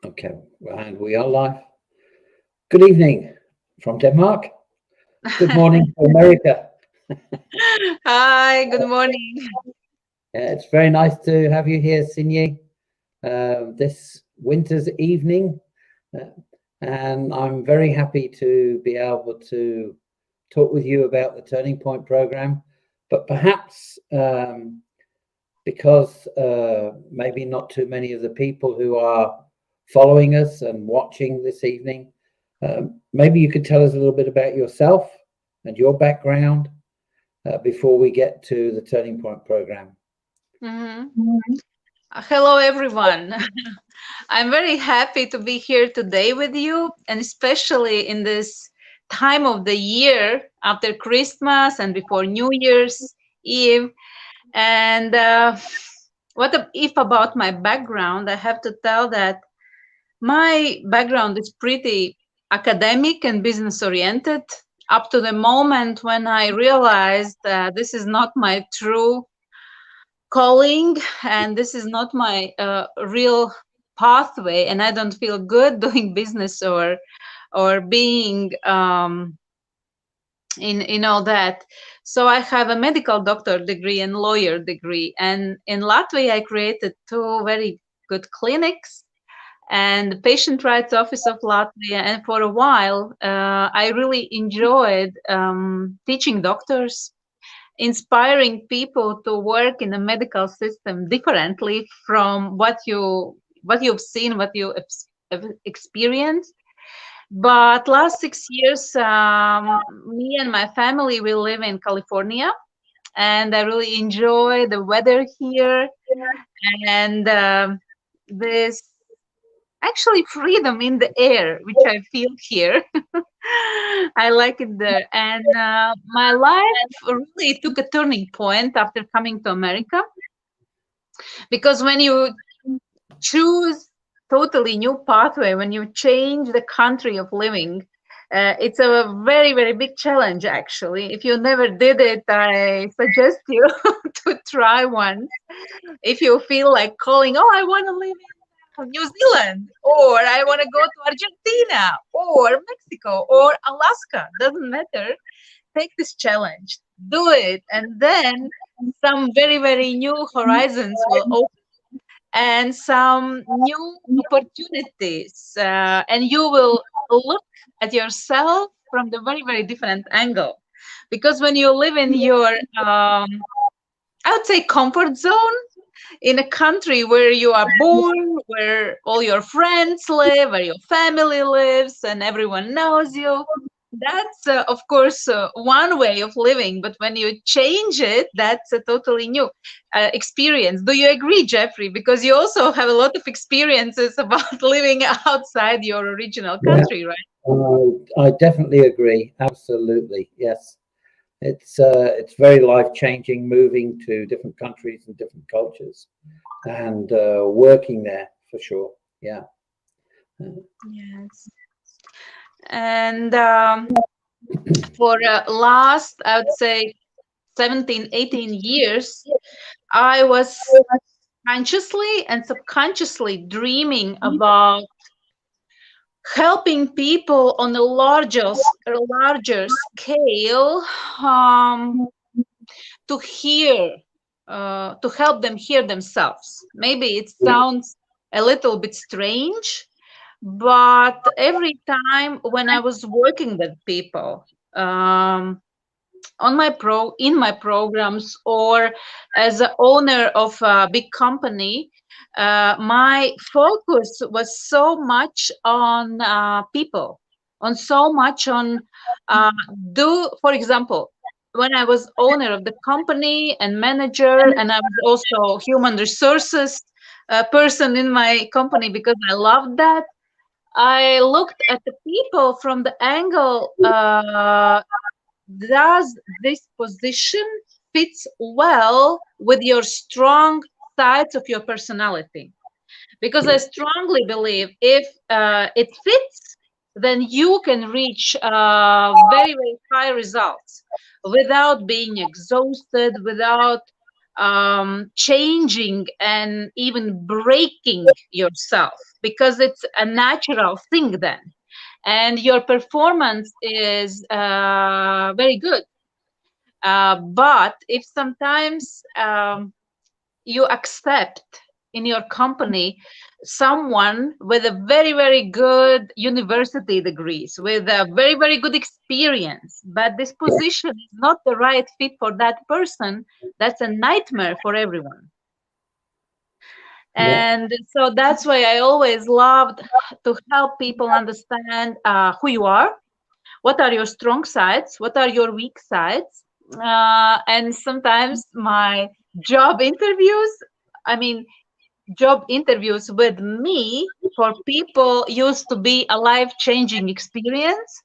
Okay, and we are live. Good evening from Denmark. Good morning to America. Hi, good morning. It's very nice to have you here, Signe, this winter's evening. Uh, and I'm very happy to be able to talk with you about the Turning Point program. But perhaps because maybe not too many of the people who are following us and watching this evening, maybe you could tell us a little bit about yourself and your background before we get to the Turning Point program. Mhm. Hello, everyone. I'm very happy to be here today with you, and especially in this time of the year after Christmas and before New Year's Eve. And if about my background, I have to tell that my background is pretty academic and business oriented up to the moment when I realized this is not my true calling and this is not my real pathway, and I don't feel good doing business or being in all that. So I have a medical doctor degree and lawyer degree, and in Latvia I created two very good clinics and the Patient Rights Office of Latvia. And for a while, I really enjoyed teaching doctors, inspiring people to work in the medical system differently from what you've seen, what you have experienced. But last 6 years, me and my family we live in California, and I really enjoy the weather here and this actually freedom in the air which I feel here. I like it there. And my life really took a turning point after coming to America, because when you choose totally new pathway, when you change the country of living, it's a very, very big challenge, actually. If you never did it, I suggest you to try once. If you feel like calling, oh, I want to live in New Zealand, or I want to go to Argentina, or Mexico, or Alaska, doesn't matter. Take this challenge, do it, and then some very, very new horizons will open and some new opportunities, and you will look at yourself from the very, very different angle. Because when you live in your, I would say, comfort zone, in a country where you are born, where all your friends live, where your family lives, and everyone knows you. That's, of course, one way of living. But when you change it, that's a totally new experience. Do you agree, Geoffrey? Because you also have a lot of experiences about living outside your original Yeah, country, right? I definitely agree. Absolutely, yes. It's very life changing moving to different countries and different cultures, and working there for sure. Yeah. Uh, Yes. And for last, I would say 17, 18 years, I was consciously and subconsciously dreaming about helping people on a larger scale, um, to hear, to help them hear themselves. Maybe it sounds a little bit strange, but every time when I was working with people, in my programs or as a owner of a big company, my focus was so much on people, on so much on uh, do for example, when I was owner of the company and manager, and I was also human resources person in my company because I loved that. I looked at the people from the angle, does this position fits well with your strong sides of your personality? Because I yeah. strongly believe if it fits, then you can reach very, very high results without being exhausted, without changing and even breaking yourself, because it's a natural thing then, and your performance is very good. But if sometimes you accept in your company someone with a very, very good university degrees, with a very, very good experience, but this position is not the right fit for that person, that's a nightmare for everyone. Yeah. And so that's why I always loved to help people understand who you are, what are your strong sides, what are your weak sides. And sometimes my job interviews, I mean, job interviews with me for people used to be a life-changing experience,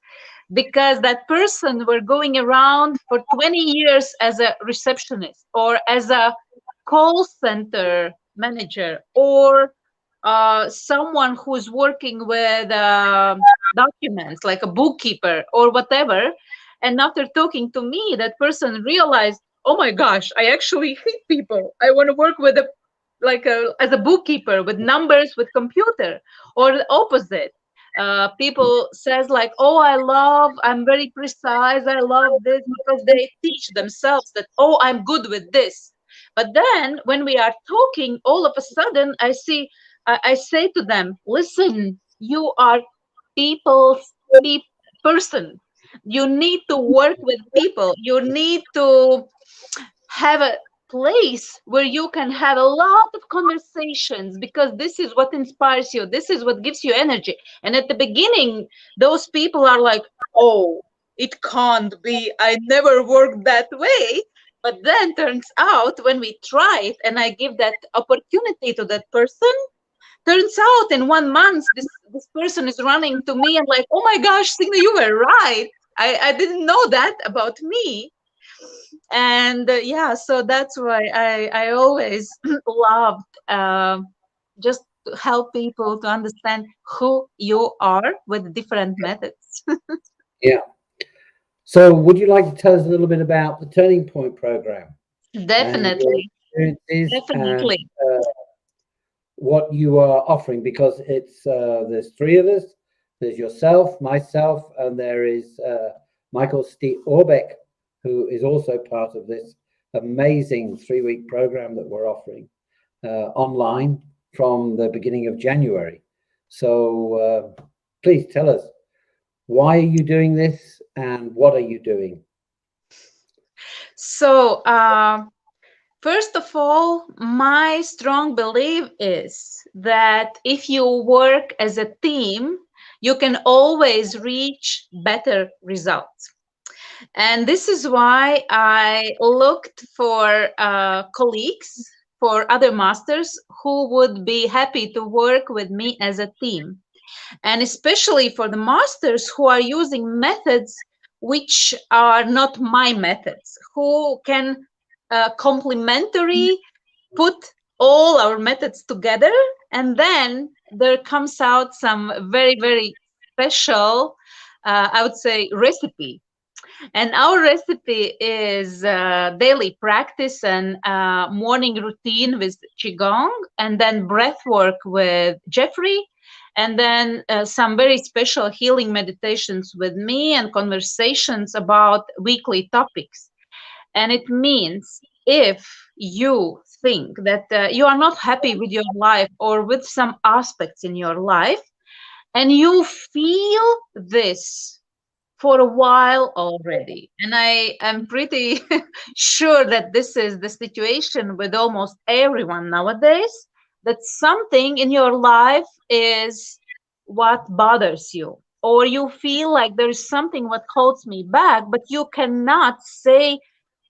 because that person were going around for 20 years as a receptionist or as a call center manager, or someone who's working with documents like a bookkeeper or whatever. And after talking to me, that person realized, oh my gosh, I actually hate people. I want to work with a as a bookkeeper with numbers, with computer. Or the opposite, people says like, oh, I'm very precise, I love this, because they teach themselves that, oh, I'm good with this. But then when we are talking, all of a sudden I see, I say to them, listen, you are people's pe- person. You need to work with people, you need to have a place where you can have a lot of conversations, because this is what inspires you, this is what gives you energy. And at the beginning, those people are like, oh, it can't be, I never worked that way. But then turns out, when we try it and I give that opportunity to that person, turns out in 1 month this person is running to me and like, oh my gosh, Signe, you were right, I didn't know that about me. And yeah, so that's why I always loved just to help people to understand who you are with different methods. Yeah. So would you like to tell us a little bit about the Turning Point program and your Definitely, experiences and definitely. uh, what you are offering? Because it's there's three of us. There's yourself, myself, and there is Michael Steve Orbeck, who is also part of this amazing 3-week program that we're offering online from the beginning of January. So please tell us, why are you doing this and what are you doing? So first of all, my strong belief is that if you work as a team, you can always reach better results. And this is why I looked for colleagues, for other masters who would be happy to work with me as a team. And especially for the masters who are using methods which are not my methods, who can complementary put all our methods together, and then there comes out some very, very special, I would say, recipe. And our recipe is daily practice and morning routine with Qigong, and then breath work with Geoffrey, and then some very special healing meditations with me, and conversations about weekly topics. And it means, if you think that you are not happy with your life or with some aspects in your life, and you feel this for a while already, and I am pretty sure that this is the situation with almost everyone nowadays, that something in your life is what bothers you, or you feel like there is something what holds me back, but you cannot say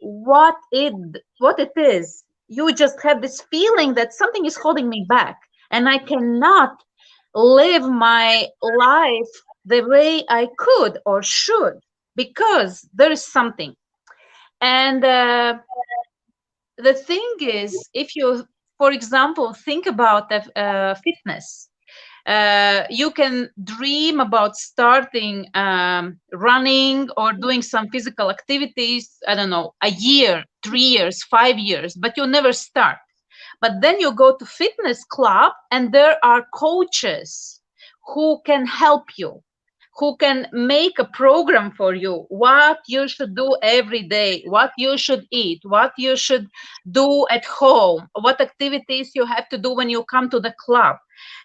what it is. You just have this feeling that something is holding me back, and I cannot live my life the way I could or should, because there is something. And the thing is, if you, for example, think about fitness, You can dream about starting running or doing some physical activities, I don't know, a year, 3 years, 5 years, but you never start. But then you go to fitness club and there are coaches who can help you, who can make a program for you, what you should do every day, what you should eat, what you should do at home, what activities you have to do when you come to the club.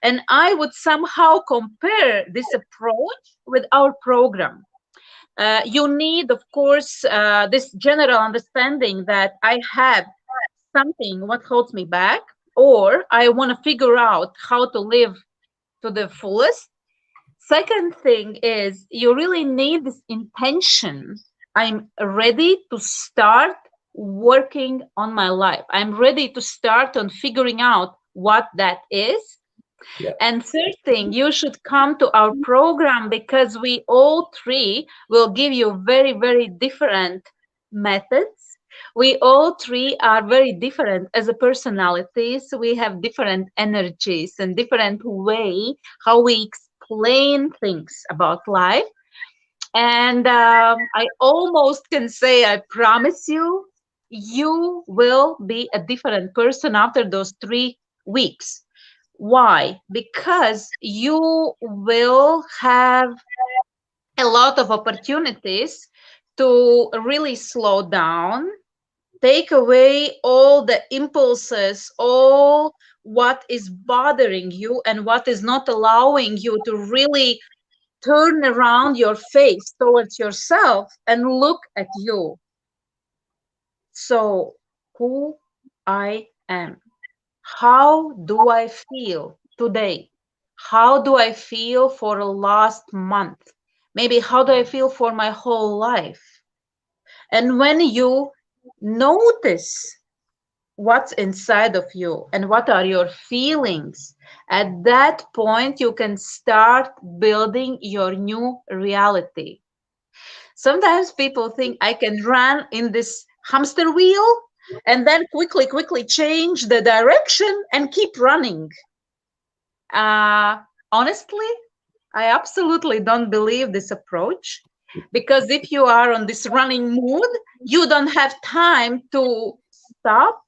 And I would somehow compare this approach with our program. You need, of course, this general understanding that I have something what holds me back, or I want to figure out how to live to the fullest. Second thing is you really need this intention. I'm ready to start working on my life. I'm ready to start on figuring out what that is. Yeah. And third thing, you should come to our program because we all three will give you very, very different methods. We all three are very different as a personalities. We have different energies and different way how we explain things about life. And I almost can say, I promise you, you will be a different person after those 3 weeks. Why? Because you will have a lot of opportunities to really slow down, take away all the impulses, all what is bothering you and what is not allowing you to really turn around your face towards yourself and look at you. So, who I am. How do I feel today? How do I feel for the last month? Maybe how do I feel for my whole life? And when you notice what's inside of you and what are your feelings, at that point you can start building your new reality. Sometimes people think I can run in this hamster wheel and then quickly change the direction and keep running. Honestly, I absolutely don't believe this approach, because if you are on this running mood, you don't have time to stop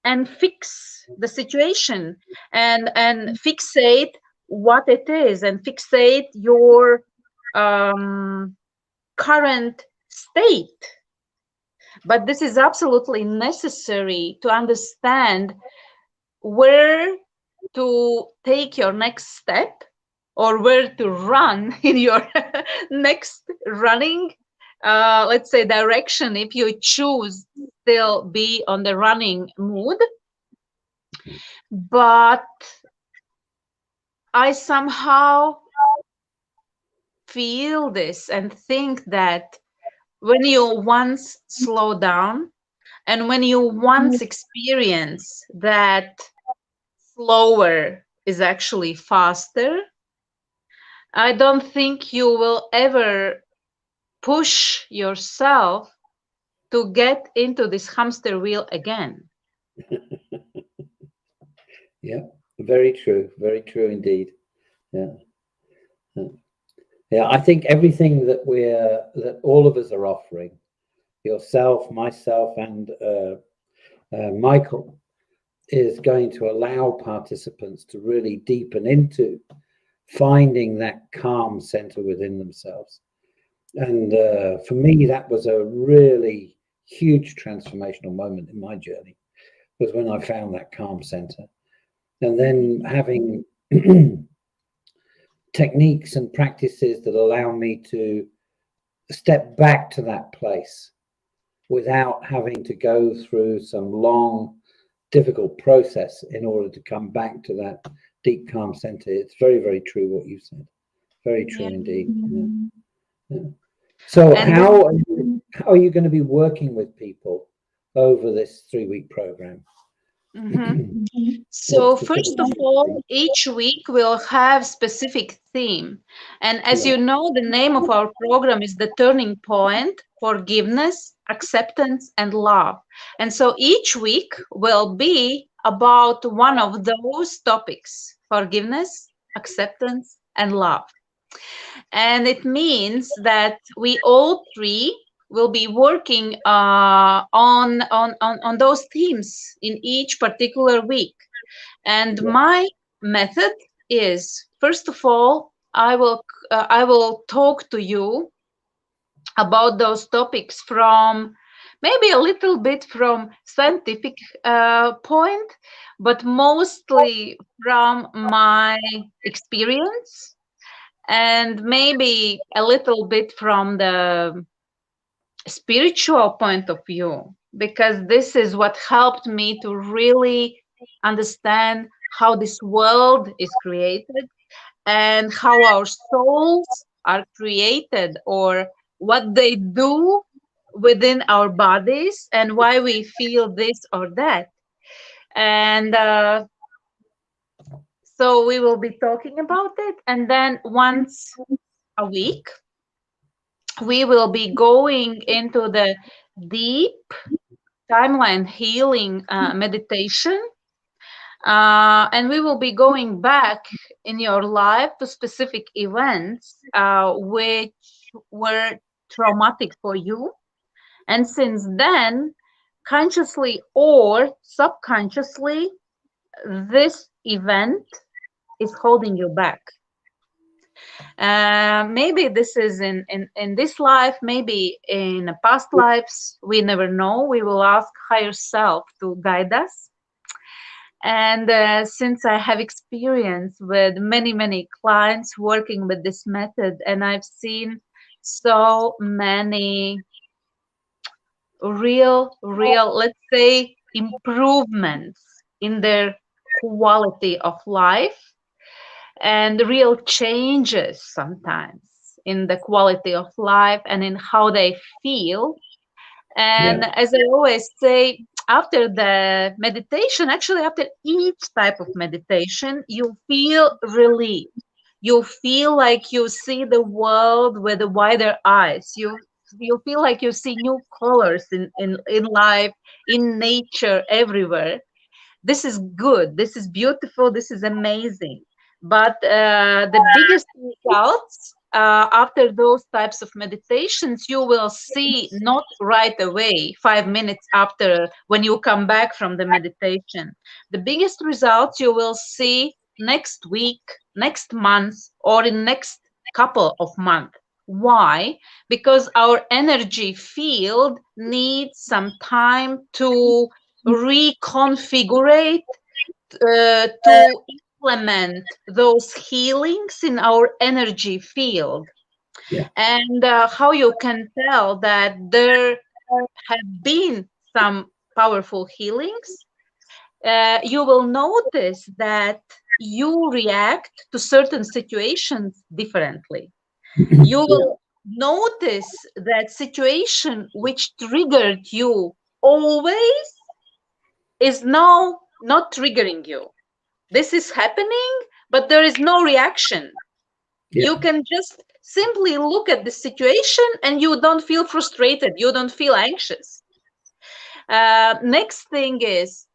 and fix the situation and fixate what it is and fixate your current state. But this is absolutely necessary to understand where to take your next step or where to run in your next running, let's say, direction, if you choose still be on the running mood. But I somehow feel this and think that when you once slow down and when you once experience that slower is actually faster, I don't think you will ever push yourself to get into this hamster wheel again. Yeah, very true indeed. Yeah. Yeah, I think everything that all of us are offering, yourself, myself, and Michael, is going to allow participants to really deepen into finding that calm center within themselves. And for me, that was a really huge transformational moment in my journey, was when I found that calm center. And then having techniques and practices that allow me to step back to that place without having to go through some long, difficult process in order to come back to that deep, calm center. It's very, very true what you said. Very true indeed. Yeah. Yeah. So how are you going to be working with people over this 3-week program? So first of all, each week we'll have specific theme. And as you know, the name of our program is The Turning Point: Forgiveness, Acceptance, and Love. And so each week will be about one of those topics: forgiveness, acceptance, and love. And it means that we all three will be working on those themes in each particular week. And my method is, first of all, I will talk to you about those topics from maybe a little bit from scientific point, but mostly from my experience, and maybe a little bit from the spiritual point of view, because this is what helped me to really understand how this world is created and how our souls are created, or what they do within our bodies and why we feel this or that. And so we will be talking about it. And then once a week, we will be going into the deep timeline healing meditation. And we will be going back in your life to specific events which were traumatic for you. And since then, consciously or subconsciously, this event is holding you back. Maybe this is in this life, maybe in past lives, we never know. We will ask higher self to guide us. And since I have experience with many clients working with this method, and I've seen so many real, let's say, improvements in their quality of life, and real changes sometimes in the quality of life and in how they feel. And as I always say, after the meditation, actually after each type of meditation, you feel relief. You feel like you see the world with wider eyes. You feel like you see new colors in life, in nature, everywhere. This is good. This is beautiful. This is amazing. But the biggest results after those types of meditations, you will see not right away, 5 minutes after when you come back from the meditation. The biggest results you will see next week, next month, or in next couple of months. Why? Because our energy field needs some time to reconfigure, to implement those healings in our energy field. And how you can tell that there have been some powerful healings, you will notice that you react to certain situations differently. You will notice that situation which triggered you always is now not triggering you. This is happening, but there is no reaction. You can just simply look at the situation and you don't feel frustrated. You don't feel anxious. Next thing is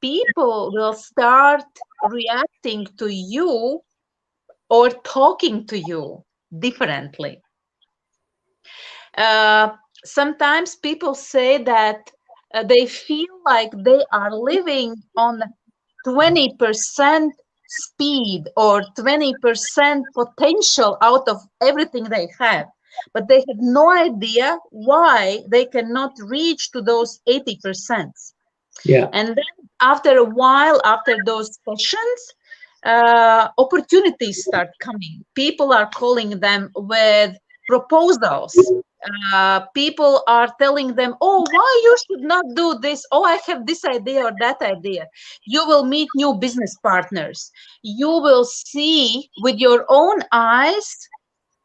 people will start reacting to you or talking to you differently. Sometimes people say that they feel like they are living on 20% speed or 20% potential out of everything they have, but they have no idea why they cannot reach to those 80%. And then after a while, after those sessions, opportunities start coming. People are calling them with proposals. People are telling them, oh, why you should not do this? Oh, I have this idea or that idea. You will meet new business partners. You will see with your own eyes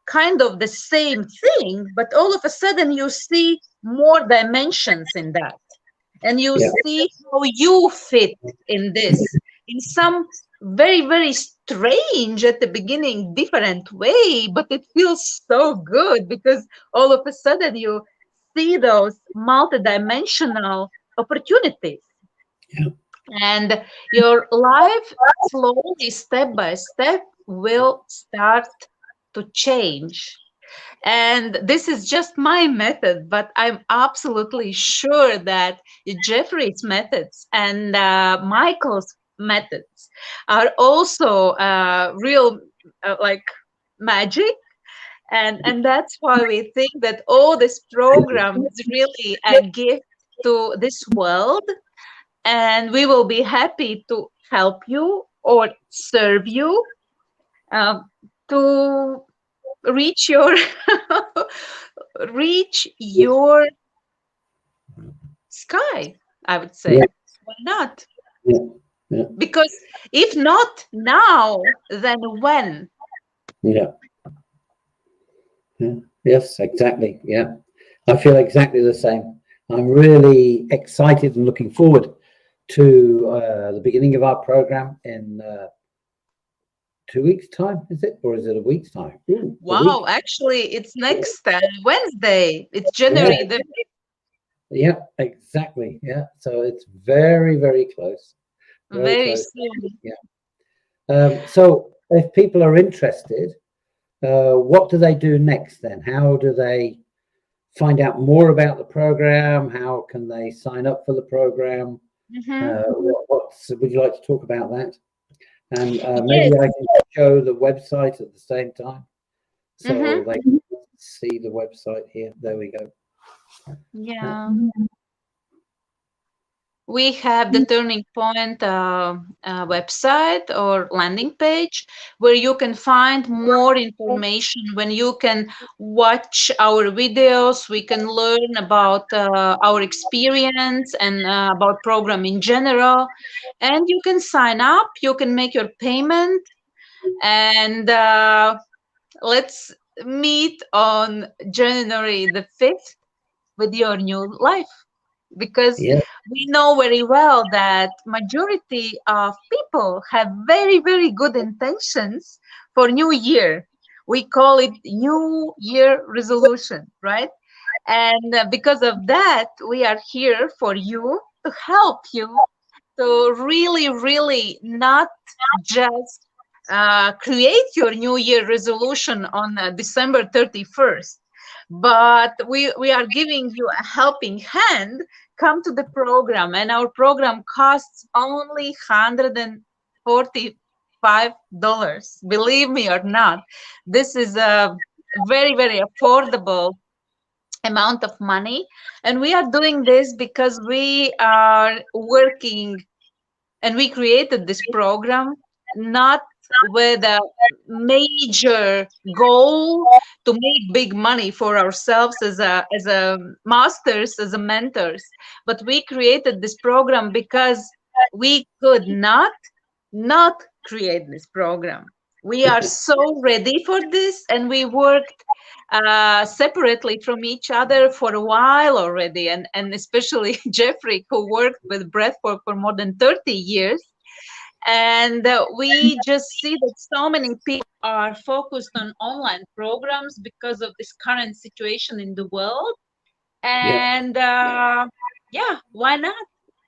kind of the same thing, but all of a sudden you see more dimensions in that. And you see how you fit in this in some very strange at the beginning, different way, but it feels so good because all of a sudden you see those multidimensional opportunities. and your life slowly, step by step, will start to change. And this is just my method, but I'm absolutely sure that Jeffrey's methods and Michael's methods are also real, like magic. And that's why we think that all this program is really a gift to this world, and we will be happy to help you or serve you um, to reach your reach your sky, I would Yeah, say. Why not? yeah, yeah, Because if not now, then when? yeah, yeah. Yes, exactly. Yeah, I feel exactly the same. I'm really excited and looking forward to the beginning of our program in 2 weeks' time. Is it, or is it a week's time? Ooh, a Wow, week. actually, it's next Wednesday. It's Yeah, January the yeah, exactly. Yeah, so it's very, very close. Very very close. soon. Yeah. So if people are interested, what do they do next then? How do they find out more about the program? How can they sign up for the program? Hmm. Would you like to talk about that? And maybe Yes. I can show the website at the same time Hmm. so they can see the website here. There we go. Yeah. We have the Turning Point website or landing page where you can find more information. When you can watch our videos, we can learn about our experience and about program in general. And you can sign up, you can make your payment, and let's meet on January the 5th with your new life, because Yeah, we know very well that majority of people have very, very good intentions for new year. We call it new year resolution, right? And because of that, we are here for you, to help you to really, really not just create your new year resolution on December 31st, but we are giving you a helping hand. Come to the program, and our program costs only $145. Believe me or not, this is a very, very affordable amount of money. And we are doing this because we are working, and we created this program not with a major goal to make big money for ourselves as a masters, as a mentors, but we created this program because we could not create this program. We are so ready for this, and we worked separately from each other for a while already. And especially Jeffrey, who worked with breathwork for more than 30 years. And we just see that so many people are focused on online programs because of this current situation in the world. yeah, And yeah, why not?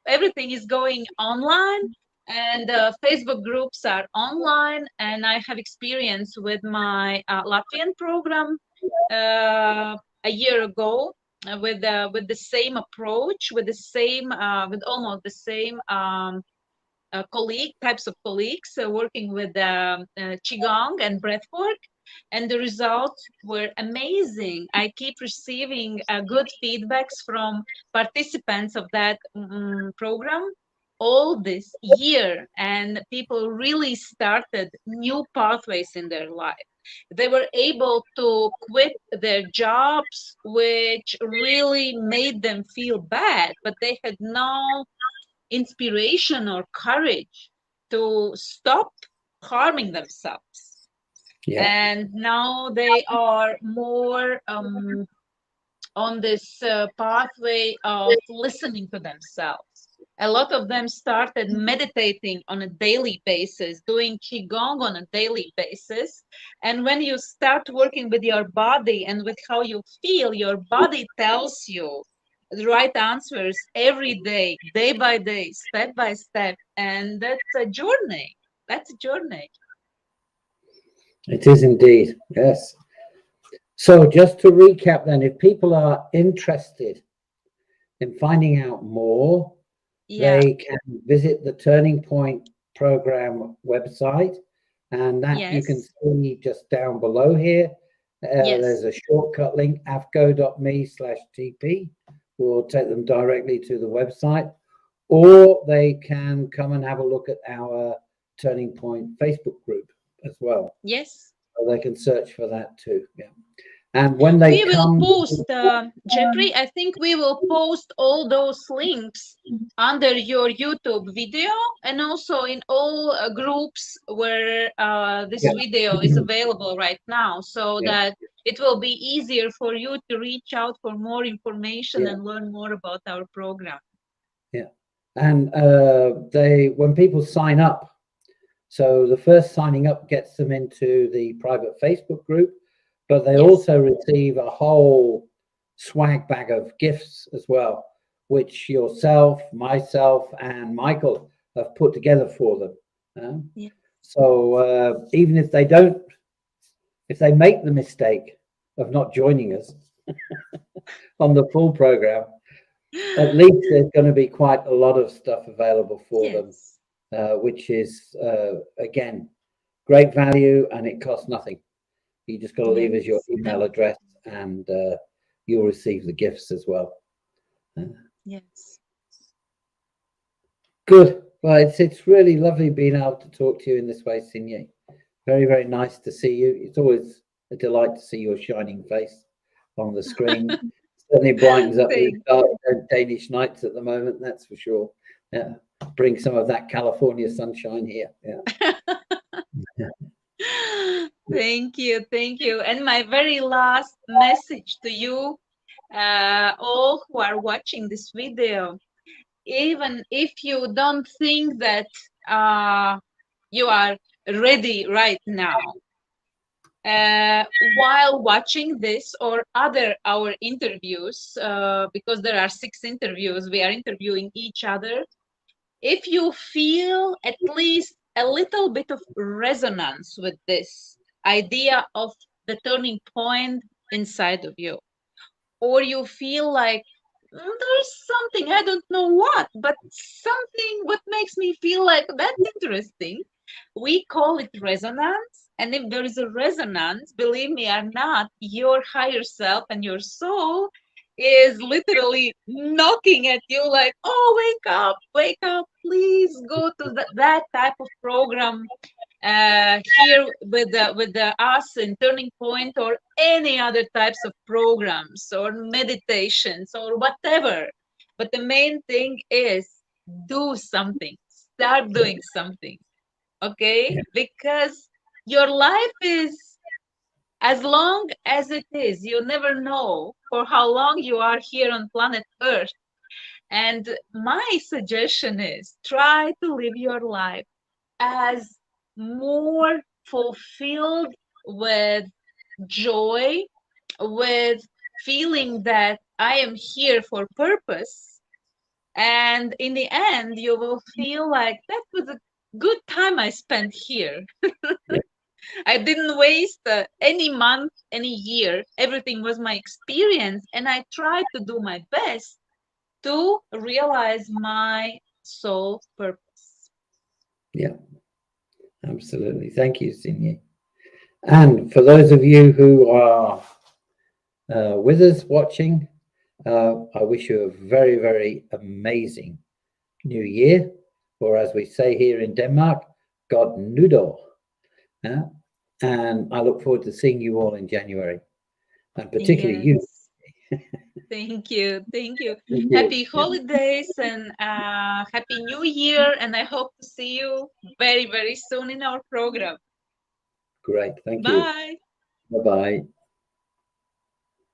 Everything is going online, and Facebook groups are online. And I have experience with my Latvian program a year ago, with the same approach, with the same with almost the same types of colleagues working with qigong and breathwork, and the results were amazing. I keep receiving good feedbacks from participants of that program all this year, and people really started new pathways in their life. They were able to quit their jobs, which really made them feel bad, but they had no inspiration or courage to stop harming themselves. yeah, And now they are more on this pathway of listening to themselves. A lot of them started meditating on a daily basis, doing qigong on a daily basis. And when you start working with your body and with how you feel, your body tells you the right answers every day, day by day, step by step. And that's a journey. That's a journey. It is indeed, yes. So just to recap then, if people are interested in finding out more, Yeah. they can visit the Turning Point program website, and that you can Yes. see just down below here. Yes. There's a shortcut link, afco.me/tp, will take them directly to the website, or they can come and have a look at our Turning Point Facebook group as well. Yes. So they can search for that too. Yeah. And when they We will come, post, Geoffrey, I think we will post all those links under your YouTube video and also in all groups where this yeah, video is available right now, so yeah, that it will be easier for you to reach out for more information yeah, and learn more about our program. yeah. And when people sign up, so the first signing up gets them into the private Facebook group, but they Yes. also receive a whole swag bag of gifts as well, which yourself, myself, and Michael have put together for them. Yeah. So even if they don't, if they make the mistake of not joining us on the full program, at least there's going to be quite a lot of stuff available for them, Yes. which is again great value, and it costs nothing. You just got to leave us your Yes. email No. address, and you'll receive the gifts as well. Yes. Good. Well, it's really lovely being able to talk to you in this way, Signe. Very, very nice to see you. It's always a delight to see your shining face on the screen. Certainly brightens up these Thank dark Danish nights at the moment, that's for sure. Yeah. Bring some of that California sunshine here. Yeah. Thank you, thank you. And my very last message to you, all who are watching this video, even if you don't think that you are ready right now, while watching this or other our interviews, because there are 6 interviews, we are interviewing each other. If you feel at least a little bit of resonance with this idea of the turning point inside of you, or you feel like there's something, I don't know what, but something what makes me feel like that's interesting, we call it resonance. And if there is a resonance, believe me or not, your higher self and your soul is literally knocking at you like, oh, wake up, please go to that type of program here with the us in Turning Point, or any other types of programs or meditations or whatever. But the main thing is do something, start doing something. Okay, Yeah. because your life is as long as it is, you never know for how long you are here on planet Earth. And my suggestion is try to live your life as more fulfilled, with joy, with feeling that I am here for purpose. And in the end, you will feel like that was a good time I spent here. I didn't waste any month, any year. Everything was my experience, and I tried to do my best to realize my soul purpose. Yeah, absolutely. Thank you, Signe. And for those of you who are with us watching, I wish you a very, very amazing new year, or as we say here in Denmark, God Nytår. And I look forward to seeing you all in January, and particularly you. Yes. Thank you. Thank you. Thank you. Happy Yeah, holidays and happy new year. And I hope to see you very, very soon in our program. great. Thank you. Bye. Bye bye.